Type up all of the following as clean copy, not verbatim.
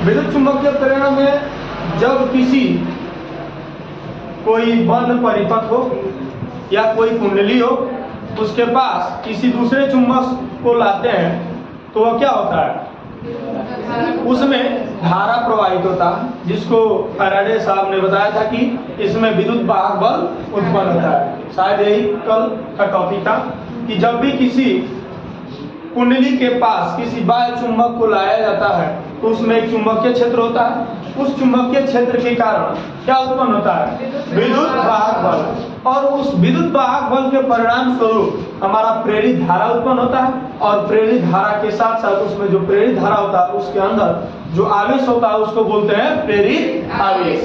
विद्युत चुंबकीय प्रेरण में जब किसी कोई बंद परिपथ हो या कोई कुंडली हो, उसके पास किसी दूसरे चुंबक को लाते हैं तो वह क्या होता है, उसमें धारा प्रवाहित होता है, जिसको फैराडे साहब ने बताया था कि इसमें विद्युत वाहक बल उत्पन्न होता है। शायद यही कल का टॉपिक था कि जब भी किसी कुंडली के पास किसी बाह्य चुंबक को लाया जाता है तो उसमें एक चुंबकीय क्षेत्र होता है। उस चुंबकीय क्षेत्र के कारण क्या उत्पन्न होता है, विद्युत वाहक बल, और उस विद्युत वाहक बल के परिणाम स्वरूप हमारा प्रेरित धारा उत्पन्न होता है। और प्रेरित धारा के साथ साथ उसमें जो प्रेरित धारा होता है उसके अंदर जो आवेश होता है उसको बोलते हैं प्रेरित आवेश।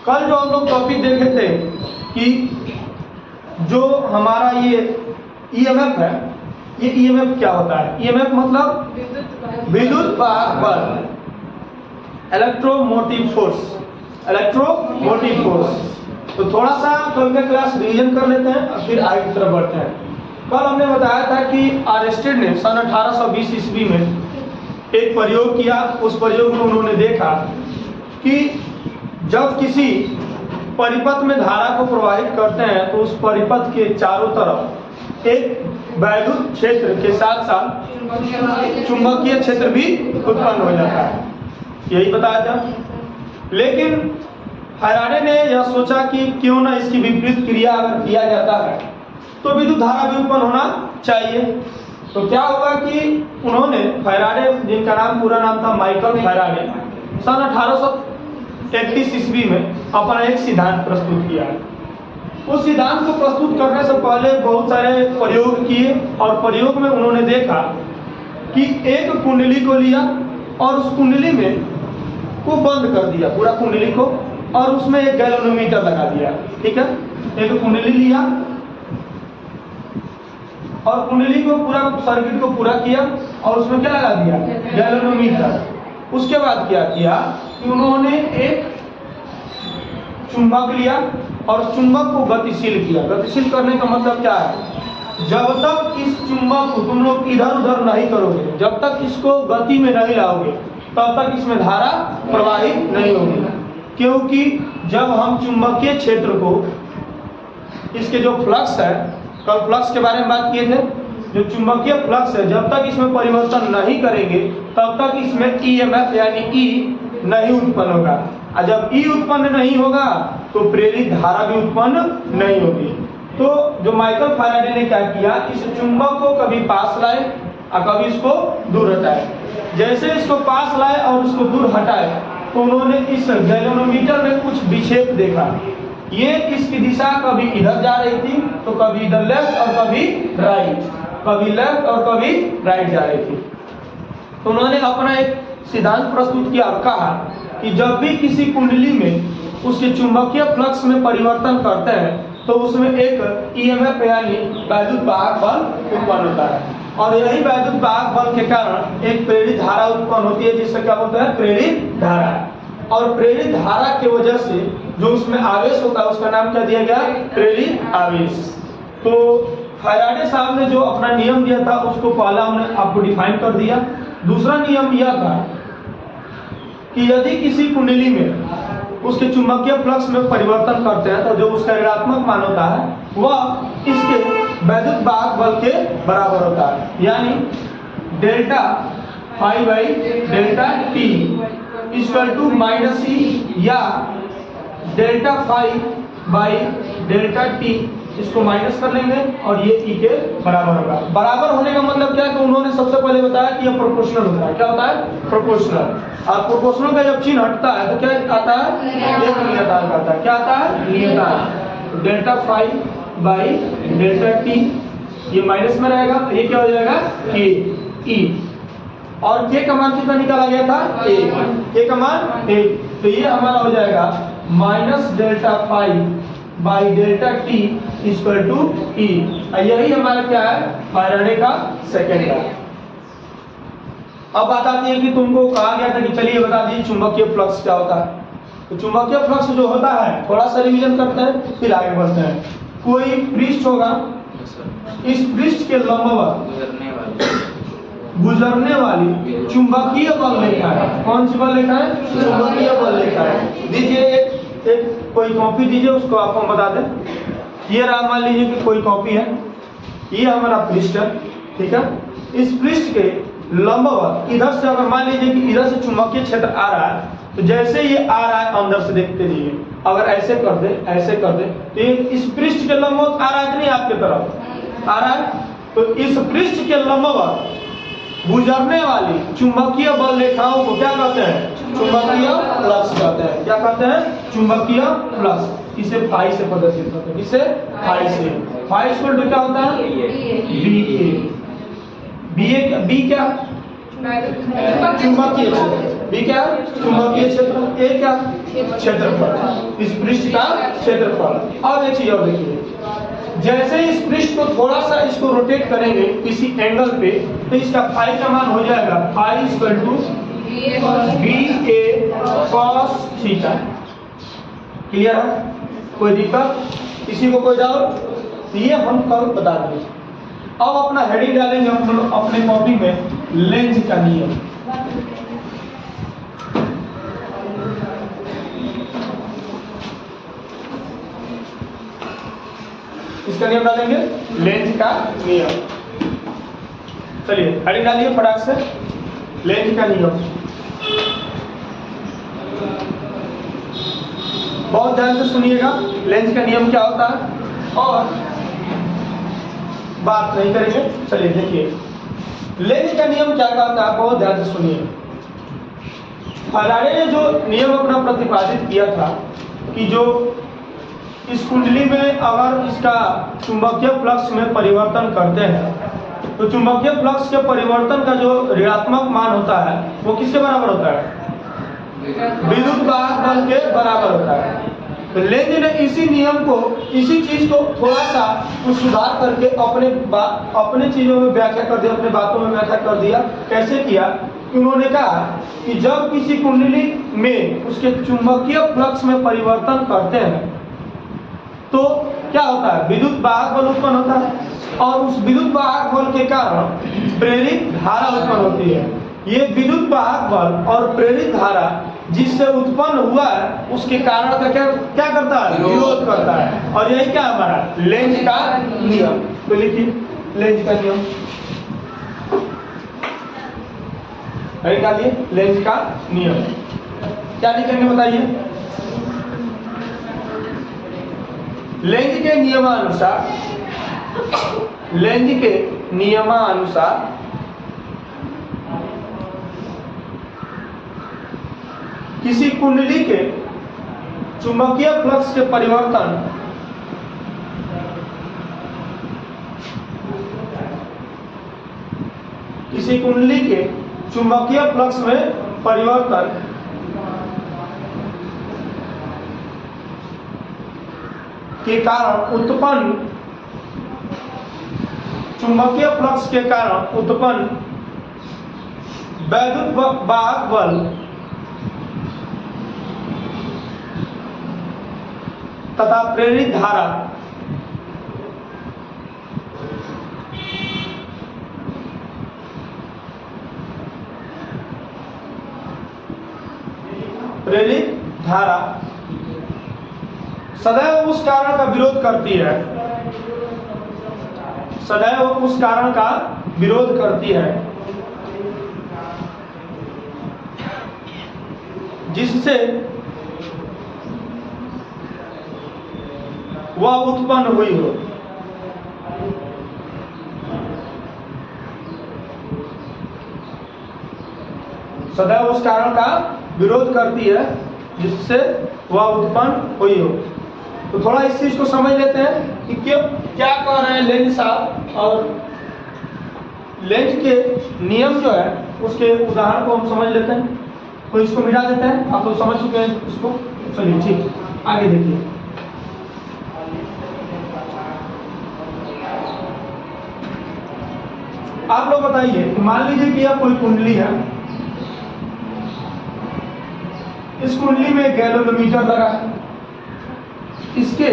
कल जो हम लोग टॉपिक देखे थे कि जो हमारा ये ईएमएफ है, ये ईएमएफ क्या होता है, ईएमएफ मतलब विद्युत वाहक बल, इलेक्ट्रोमोटिव फोर्स, इलेक्ट्रोमोटिव फोर्स। तो थोड़ा सा कल का क्लास रिवीजन कर लेते हैं और फिर आगे की तरफ बढ़ते हैं। कल हमने बताया था कि आर्स्टेड ने सन 1820 ईस्वी में एक प्रयोग किया। उस प्रयोग में उन्होंने देखा कि जब किसी परिपथ में धारा को प्रवाहित करते हैं तो उस परिपथ के चारों तरफ एक वैद्युत क्षेत्र के साथ साथ चुंबकीय क्षेत्र भी उत्पन्न हो जाता है, यही बताया था। लेकिन फैराडे ने यह सोचा कि क्यों ना इसकी विपरीत क्रिया अगर किया जाता है तो विद्युत धारा भी उत्पन्न होना चाहिए। तो क्या होगा कि उन्होंने फैराडे, जिनका नाम पूरा नाम था माइकल फैराडे, सन 1831 ईस्वी में अपना एक सिद्धांत प्रस्तुत किया। उस सिद्धांत को प्रस्तुत करने से पहले बहुत सारे प्रयोग किए और प्रयोग में उन्होंने देखा कि एक कुंडली को लिया और उस कुंडली में को बंद कर दिया, पूरा कुंडली को, और उसमें एक गैल्वेनोमीटर लगा दिया। ठीक है, एक कुंडली लिया और कुंडली को पूरा सर्किट को पूरा किया और उसमें क्या लगा दिया, गैल्वेनोमीटर। उसके बाद क्या किया कि उन्होंने एक चुंबक लिया और चुंबक को गतिशील किया। गतिशील करने का मतलब क्या है, जब तक इस चुंबक को तुम लोग इधर उधर नहीं करोगे, जब तक इसको गति में नहीं लाओगे, तब तक इसमें धारा प्रवाहित नहीं होगी। क्योंकि जब हम चुंबकीय क्षेत्र को, इसके जो फ्लक्स है, कल फ्लक्स के बारे में बात किए थे, जो चुंबकीय फ्लक्स है जब तक इसमें परिवर्तन नहीं करेंगे तब तक इसमें ईएमएफ यानी ई नहीं उत्पन्न होगा। और जब ई उत्पन्न नहीं होगा तो प्रेरित धारा भी उत्पन्न नहीं होगी। तो जो माइकल फैराडे ने क्या किया, इस चुंबक को कभी पास लाए और कभी इसको दूर हटाए। जैसे इसको पास लाए और उसको दूर हटाए तो उन्होंने इस गैल्वेनोमीटर में कुछ विक्षेप देखा। ये इसकी दिशा कभी इधर जा रही थी तो कभी इधर लेफ्ट और कभी राइट, कभी लेफ्ट और कभी राइट जा रही थी। तो उन्होंने अपना एक सिद्धांत प्रस्तुत किया और कहा कि जब भी किसी कुंडली में उसके चुंबकीय फ्लक्स में परिवर्तन करते हैं तो उसमें एक ईएमएफ यानी वैद्युत वाहक बल उत्पन्न होता है। और यही वैद्युत वाहक बल के कारण एक प्रेरित धारा उत्पन्न होती है, जिससे क्या बोलते हैं, प्रेरित धारा। और प्रेरित धारा की वजह से जो उसमें आवेश होता है उसका नाम क्या दिया गया, प्रेरित आवेश। तो फैराडे साहब ने जो अपना नियम दिया था उसको पहला हमने आपको डिफाइन कर दिया। दूसरा नियम यह था कि यदि किसी कुंडली में उसके चुंबकीय फ्लक्स में परिवर्तन करते हैं तो जो उसका ऋणात्मक मान होता है वह इसके वैद्युत वाहक बल के बराबर होता है, यानी delta phi by delta t equal to minus E, या delta phi by delta t, इसको माइनस कर लेंगे और ये ई के बराबर होगा। बराबर होने का मतलब क्या है कि उन्होंने सबसे पहले बताया कि यह प्रोपोर्शनल होता है। क्या होता है, प्रोपोर्शनल। और प्रोपोर्शनल का जब चिन्ह हटता है तो क्या आता है, एक नियतांक आता है। क्या आता है, नियतांक। Delta phi by delta t ये माइनस में रहेगा, ये क्या हो जाएगा, के ई। और के का मान कितना निकाला गया था, एक, के का मान एक, तो ये हमारा हो जाएगा minus delta phi by delta t equal to E. यही हमारा क्या है, फैराडे का सेकंड है। अब बात आती है कि तुमको कहा गया था कि चलिए बता दीजिए चुंबकीय फ्लक्स क्या होता है। तो चुंबकीय फ्लक्स जो होता है, थोड़ा सा रिवीजन करते हैं फिर आगे बढ़ते हैं। कोई पृष्ठ होगा, इस पृष्ठ के लंबवत गुजरने वाली चुंबकीय बल लिखा है। कौन सी बल लिखा है? चुंबकीय बल लिखा है। दीजिए एक कोई कॉपी दीजिए, उसको आपको बता दें। ये रहा, मान लीजिए कि कोई कॉपी है, ये हमारा पृष्ठ है, ठीक है। इस पृष्ठ के लंबवत इधर से अगर मान लीजिए कि इधर से चुंबकीय क्षेत्र आ रहा है, तो जैसे ये आ रहा है अंदर से, देखते रहिए, अगर ऐसे कर दे तो ये इस पृष्ठ के लंबवत आ रहा है कि नहीं, आपके तरफ आ रहा है। तो इस पृष्ठ के लंबवत गुजरने वाली चुंबकीय बल रेखाओं को क्या कहते हैं? चुंबकीय फ्लक्स कहते हैं। क्या कहते हैं? चुंबकीय फ्लक्स। इसे फाई से प्रदर्शित करते हैं। इसे फाई से। फाई इक्वल टू क्या होता है? बी क्या? चुंबकीय क्षेत्र। बी क्या? चुंबकीय क्षेत्र। ए क्या? क्षेत्रफल। इस पृष्ठ का क्षेत्रफल। अब एक चीज और देखिए, जैसे इस पृष्ठ को थोड़ा सा इसको रोटेट करेंगे किसी एंगल पे, तो इसका फाई का मान हो जाएगा phi equal to b a cos theta. Clear है? कोई दिक्कत? किसी को कोई डाउट? ये हम कल बता देंगे। अब अपना हेडिंग डालेंगे हम लोग अपने कॉपी में, लेंज का नियम। इसका नियम डालेंगे, लेंज का नियम। चलिए हेडिंग डालिए फटाक से, लेंज का नियम। बहुत ध्यान से सुनिएगा, लेंज का नियम क्या होता है और बात नहीं करेंगे। चलिए देखिए, लेंज का नियम क्या कहता है, बहुत ध्यान से सुनिए। फैराडे ने जो नियम अपना प्रतिपादित किया था कि जो इस कुंडली में अगर इसका चुंबकीय फ्लक्स में परिवर्तन करते हैं, तो चुंबकीय फ्लक्स के परिवर्तन का जो ऋणात्मक मान होता है वो किसके बराबर होता है? विद्युत वाहक बल के बराबर होता है। तो लेंज ने इसी नियम को, इसी चीज को थोड़ा सा कुछ सुधार करके अपने चीजों में व्याख्या कर दिया, अपने बातों में व्याख्या कर दिया। कैसे किया? कि उन्होंने कहा कि जब किसी कुंडली में उसके चुंबकीय फ्लक्स में परिवर्तन करते हैं तो क्या होता है? विद्युत वाहक बल उत्पन्न होता है और उस विद्युत वाहक बल के कारण प्रेरित धारा उत्पन्न होती है। ये विद्युत वाहक बल और प्रेरित धारा जिससे उत्पन्न हुआ है उसके कारण का क्या करता है? विरोध करता है। और यही क्या हमारा लेंज का नियम। तो लिखिए लेंज का नियम, डालिए लेंज का नियम। क्या लिखेंगे बताइए? लेंज के नियमानुसार, लेंज के नियमानुसार किसी कुंडली के चुंबकीय फ्लक्स के परिवर्तन किसी कुंडली के चुंबकीय फ्लक्स में परिवर्तन के कारण उत्पन्न, चुंबकीय फ्लक्स के कारण उत्पन्न वैद्युत वाहक बल तथा प्रेरित धारा सदैव उस कारण का विरोध करती है, सदैव उस कारण का विरोध करती है जिससे वह उत्पन्न हुई हो। सदैव उस कारण का विरोध करती है जिससे वह उत्पन्न हुई हो। तो थोड़ा इस चीज को समझ लेते हैं कि क्या कह रहे हैं लेंज साहब, और लेंज के नियम जो है उसके उदाहरण को हम समझ लेते हैं। तो इसको मिटा देते हैं, आप लोग समझ चुके हैं इसको। चलिए ठीक, आगे देखिए। आप लोग बताइए, मान लीजिए कि यह कोई कुंडली है, इस कुंडली में गैल्वेनोमीटर लगा है, इसके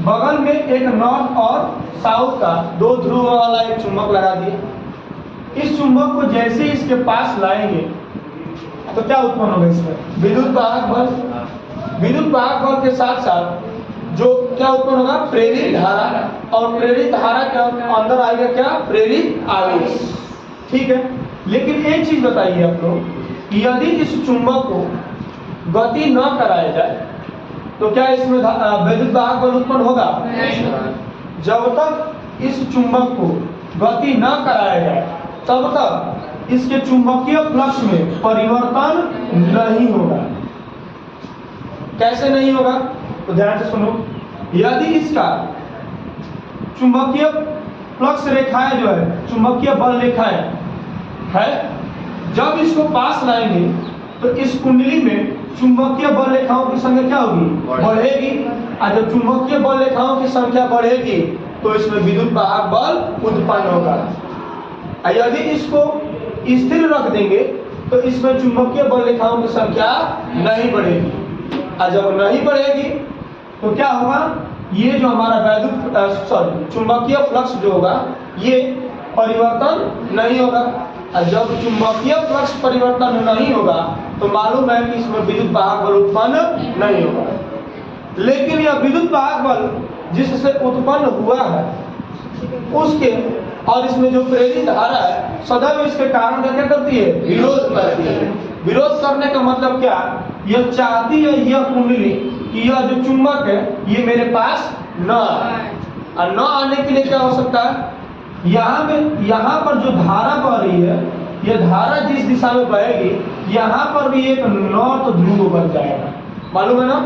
बगल में एक नॉर्थ और साउथ का 2 ध्रुव वाला एक चुंबक लगा दिया। इस चुंबक को जैसे इसके पास लाएंगे तो क्या उत्पन्न होगा इसमें? विद्युत वाहक बल। विद्युत वाहक बल के साथ साथ जो क्या उत्पन्न होगा? प्रेरित धारा। और प्रेरित धारा के अंदर आएगा क्या? प्रेरित आवेश। ठीक है, लेकिन एक चीज बताइए आप लोग, यदि इस चुंबक को गति न कराया जाए तो क्या इसमें विद्युत वाहक बल उत्पन्न होगा? जब तक इस चुंबक को गति न कराया जाए तब तक इसके चुंबकीय फ्लक्स में परिवर्तन नहीं होगा। कैसे नहीं होगा? तो ध्यान से सुनो, यदि इसका चुंबकीय फ्लक्स रेखाएं जो है, चुंबकीय बल रेखाएं है, जब इसको पास लाएंगे तो इस कुंडली में चुंबकीय बल रेखाओं की संख्या क्या होगी? बढ़ेगी। और जब चुंबकीय बल रेखाओं की संख्या बढ़ेगी तो इसमें विद्युत वाहक बल उत्पन्न होगा। और यदि इसको स्थिर रख देंगे तो इसमें चुंबकीय बल रेखाओं की संख्या नहीं बढ़ेगी। और जब नहीं बढ़ेगी तो क्या होगा? ये जो हमारा चुंबकीय फ्लक्स जो होगा ये परिवर्तन नहीं होगा। और जब चुंबकीय फ्लक्स परिवर्तन नहीं होगा तो मालूम है कि इसमें विद्युत वाहक बल उत्पन्न नहीं होगा। लेकिन यह विद्युत वाहक बल जिससे उत्पन्न हुआ है उसके और इसमें जो प्रेरित धारा है सदैव इसके कारण का क्या करती है? विरोध करती है। विरोध करने का मतलब क्या? यह चाहती है यह कुंडली कि यह जो चुंबक है ये मेरे पास न आए। और न आने के लिए क्या हो सकता है? यहाँ पर जो धारा बह रही है, यह धारा जिस दिशा में बहेगी यहाँ पर भी एक नॉर्थ ध्रुव बन जाएगा। मालूम है ना?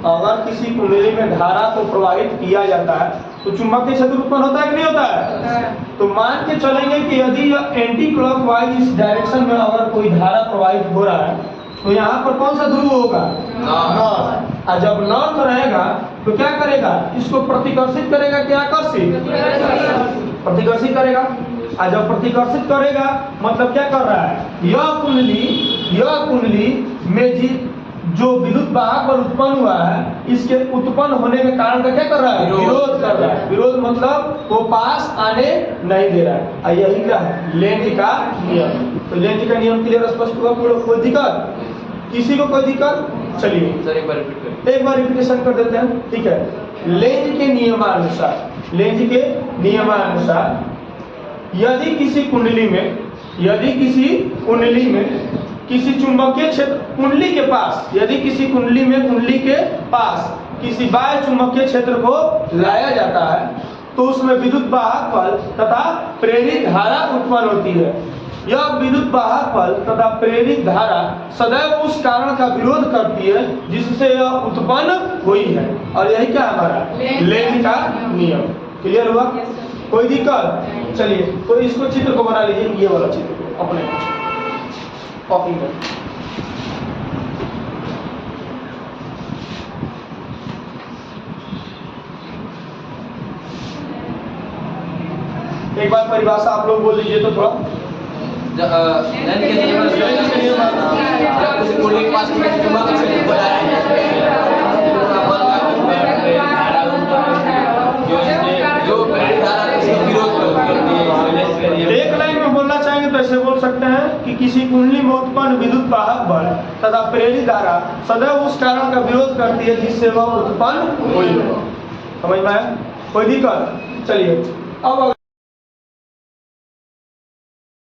अगर किसी कुंडली में धारा को प्रवाहित किया जाता है तो चुंबकीय क्षेत्र उत्पन्न होता है कि नहीं होता है? तो मान के चलेंगे कि यदि यह एंटी क्लॉकवाइज इस डायरेक्शन में अगर कोई धारा प्रवाहित हो रहा है तो यहाँ पर कौन सा ध्रुव होगा? नॉर्थ। और जब नॉर्थ रहेगा तो क्या करेगा? इसको प्रतिकर्षित करेगा कि आकर्षित? प्रतिकर्षित करेगा। और जब प्रतिकर्षित करेगा मतलब क्या कर रहा है? यह कुंडली में जो विद्युत वाहक बल उत्पन्न हुआ है इसके उत्पन्न होने के कारण का क्या कर रहा है? विरोध कर रहा है। विरोध मतलब वो पास आने नहीं दे रहा है। और यही क्या है? लेंज का नियम। तो लेंज का नियम क्लियर स्पष्ट हुआ? कोई दिक्कत? किसी को कोई दिक्कत? चलिए एक बार रिपीटेशन कर देते हैं। ठीक है, लेंज के नियमानुसार यदि किसी कुंडली में किसी चुंबकीय क्षेत्र कुंडली के पास, यदि किसी कुंडली के पास किसी बाह्य चुंबकीय क्षेत्र को लाया जाता है तो उसमें विद्युत वाहक बल तथा प्रेरित धारा उत्पन्न होती है। यह विद्युत वाहक बल तथा प्रेरित धारा सदैव उस कारण का विरोध करती है जिससे यह उत्पन्न हुई है। और यही क्या हमारा लेंज का नियम। क्लियर हुआ? कोई दिक्कत? चलिए तो इसको चित्र को बना लीजिए, ये वाला चित्र अपने कॉपी में। एक बार परिभाषा आप लोग बोल दीजिए तो थोड़ा। एक लाइन में बोलना चाहेंगे तो ऐसे बोल सकते हैं कि किसी कुंडली में उत्पन्न विद्युत वाहक बल तथा प्रेरित धारा सदैव उस कारण का विरोध करती है जिससे वह उत्पन्न हुई हो। समझ में आया? कोई दिक्कत? चलिए अब